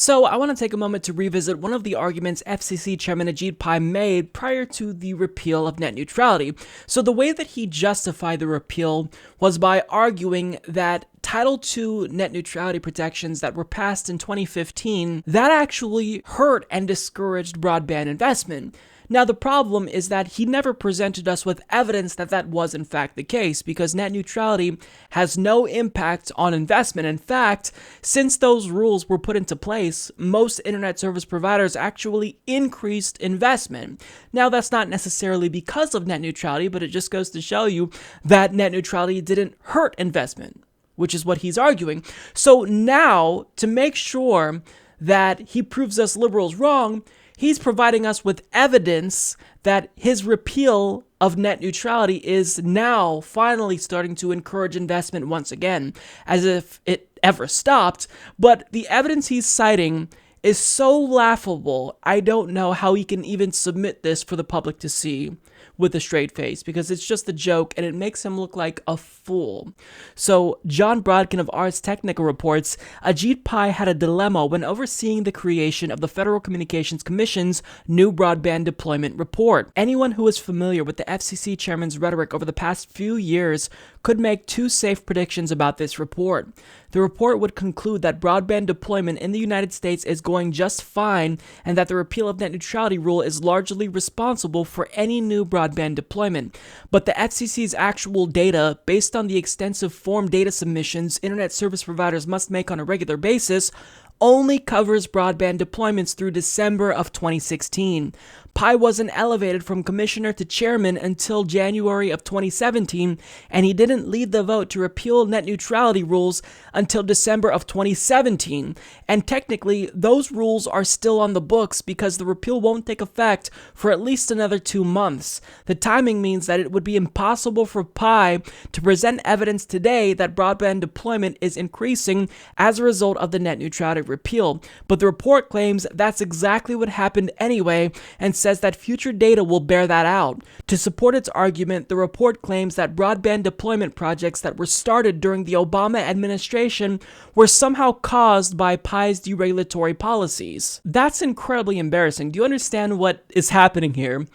So I want to take a moment to revisit one of the arguments FCC Chairman Ajit Pai made prior to the repeal of net neutrality. So the way that he justified the repeal was by arguing that Title II net neutrality protections that were passed in 2015, that actually hurt and discouraged broadband investment. Now, the problem is that he never presented us with evidence that that was in fact the case, because net neutrality has no impact on investment. In fact, since those rules were put into place, most internet service providers actually increased investment. Now, that's not necessarily because of net neutrality, but it just goes to show you that net neutrality didn't hurt investment, which is what he's arguing. So now, to make sure that he proves us liberals wrong, he's providing us with evidence that his repeal of net neutrality is now finally starting to encourage investment once again, as if it ever stopped. But the evidence he's citing is so laughable, I don't know how he can even submit this for the public to see with a straight face, because it's just a joke and it makes him look like a fool. So John Brodkin of Ars Technica reports, Ajit Pai had a dilemma when overseeing the creation of the Federal Communications Commission's new Broadband Deployment Report. Anyone who is familiar with the FCC chairman's rhetoric over the past few years could make two safe predictions about this report. The report would conclude that broadband deployment in the United States is going just fine, and that the repeal of net neutrality rule is largely responsible for any new broadband deployment. But the FCC's actual data, based on the extensive form data submissions internet service providers must make on a regular basis, only covers broadband deployments through December of 2016. Pai wasn't elevated from commissioner to chairman until January of 2017, and he didn't lead the vote to repeal net neutrality rules until December of 2017. And technically, those rules are still on the books because the repeal won't take effect for at least another 2 months. The timing means that it would be impossible for Pai to present evidence today that broadband deployment is increasing as a result of the net neutrality repeal. But the report claims that's exactly what happened anyway, and says that future data will bear that out. To support its argument, the report claims that broadband deployment projects that were started during the Obama administration were somehow caused by Pai's deregulatory policies. That's incredibly embarrassing. Do you understand what is happening here?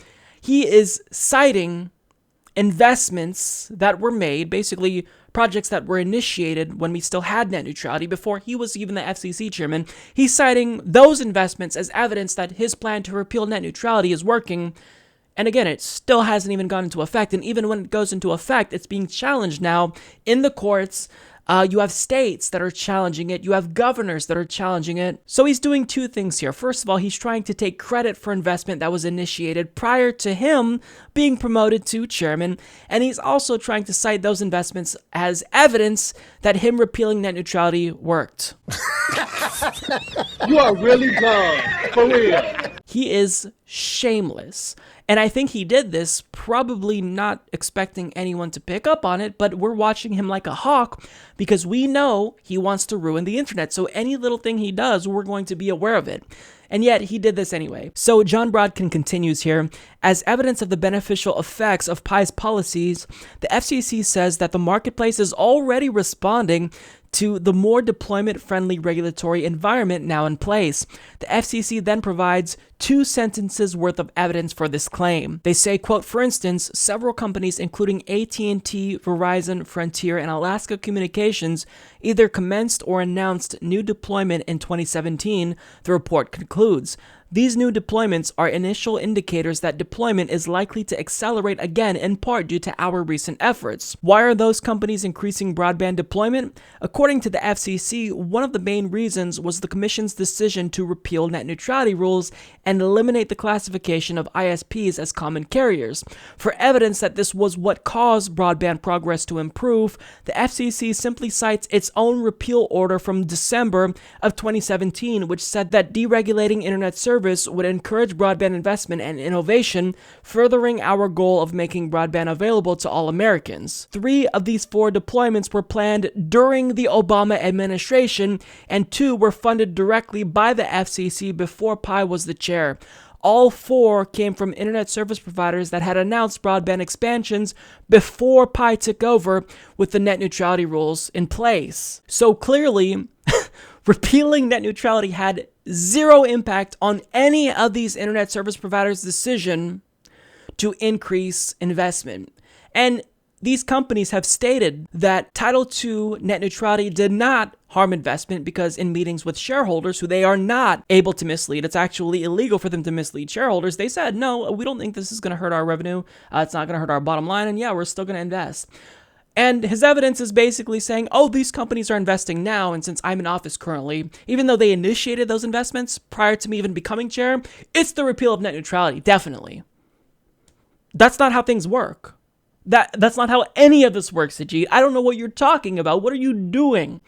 He is citing investments that were made, basically projects that were initiated when we still had net neutrality before he was even the FCC chairman. He's citing those investments as evidence that his plan to repeal net neutrality is working. And again, it still hasn't even gone into effect. And even when it goes into effect, it's being challenged now in the courts. You have states that are challenging it. You have governors that are challenging it. So he's doing two things here. First of all, he's trying to take credit for investment that was initiated prior to him being promoted to chairman. And he's also trying to cite those investments as evidence that him repealing net neutrality worked. You are really dumb. For real. He is shameless. And I think he did this probably not expecting anyone to pick up on it, but we're watching him like a hawk because we know he wants to ruin the internet. So any little thing he does, we're going to be aware of it. And yet he did this anyway. So John Brodkin continues here. As evidence of the beneficial effects of Pai's policies, the FCC says that the marketplace is already responding to the more deployment-friendly regulatory environment now in place. The FCC then provides 2 sentences worth of evidence for this claim. They say, quote, for instance, several companies including AT&T, Verizon, Frontier, and Alaska Communications either commenced or announced new deployment in 2017, the report concludes. These new deployments are initial indicators that deployment is likely to accelerate again, in part due to our recent efforts. Why are those companies increasing broadband deployment? According to the FCC, one of the main reasons was the Commission's decision to repeal net neutrality rules and eliminate the classification of ISPs as common carriers. For evidence that this was what caused broadband progress to improve, the FCC simply cites its own repeal order from December of 2017, which said that deregulating internet service would encourage broadband investment and innovation, furthering our goal of making broadband available to all Americans. 3 of these 4 deployments were planned during the Obama administration, and 2 were funded directly by the FCC before Pai was the chair. All 4 came from internet service providers that had announced broadband expansions before Pai took over with the net neutrality rules in place. So clearly, repealing net neutrality had zero impact on any of these internet service providers' decision to increase investment. And these companies have stated that Title II net neutrality did not harm investment because in meetings with shareholders who they are not able to mislead, it's actually illegal for them to mislead shareholders. They said, no, we don't think this is going to hurt our revenue. It's not going to hurt our bottom line. And yeah, we're still going to invest. And his evidence is basically saying, oh, these companies are investing now. And since I'm in office currently, even though they initiated those investments prior to me even becoming chair, it's the repeal of net neutrality. Definitely. That's not how things work. That's not how any of this works, Ajit. I don't know what you're talking about. What are you doing?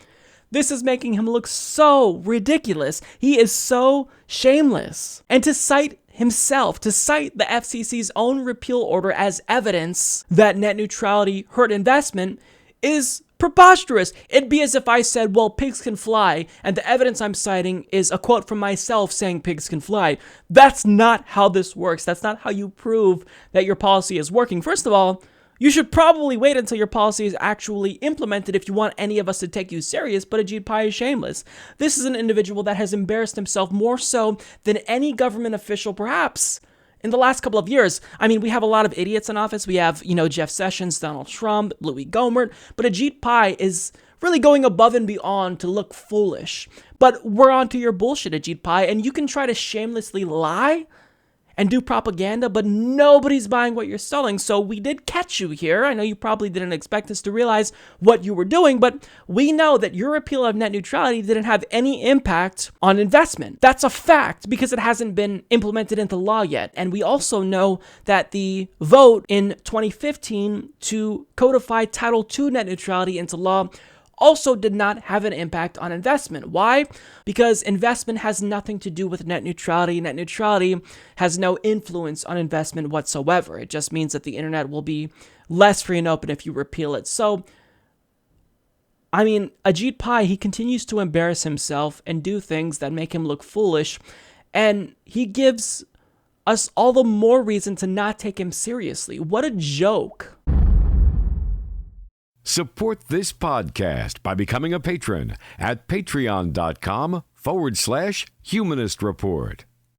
This is making him look so ridiculous. He is so shameless. And to cite himself, to cite the FCC's own repeal order as evidence that net neutrality hurt investment is preposterous. It'd be as if I said, well, pigs can fly, and the evidence I'm citing is a quote from myself saying pigs can fly. That's not how this works. That's not how you prove that your policy is working. First of all, you should probably wait until your policy is actually implemented if you want any of us to take you serious, but Ajit Pai is shameless. This is an individual that has embarrassed himself more so than any government official, perhaps, in the last couple of years. I mean, we have a lot of idiots in office. We have, Jeff Sessions, Donald Trump, Louis Gohmert, but Ajit Pai is really going above and beyond to look foolish. But we're on to your bullshit, Ajit Pai, and you can try to shamelessly lie and do propaganda, but nobody's buying what you're selling. So we did catch you here. I know you probably didn't expect us to realize what you were doing, but we know that your repeal of net neutrality didn't have any impact on investment. That's a fact because it hasn't been implemented into law yet. And we also know that the vote in 2015 to codify Title II net neutrality into law also did not have an impact on investment. Why? Because investment has nothing to do with net neutrality. Net neutrality has no influence on investment whatsoever. It just means that the internet will be less free and open if you repeal it. So, Ajit Pai, he continues to embarrass himself and do things that make him look foolish, and he gives us all the more reason to not take him seriously. What a joke. Support this podcast by becoming a patron at patreon.com/Humanist Report.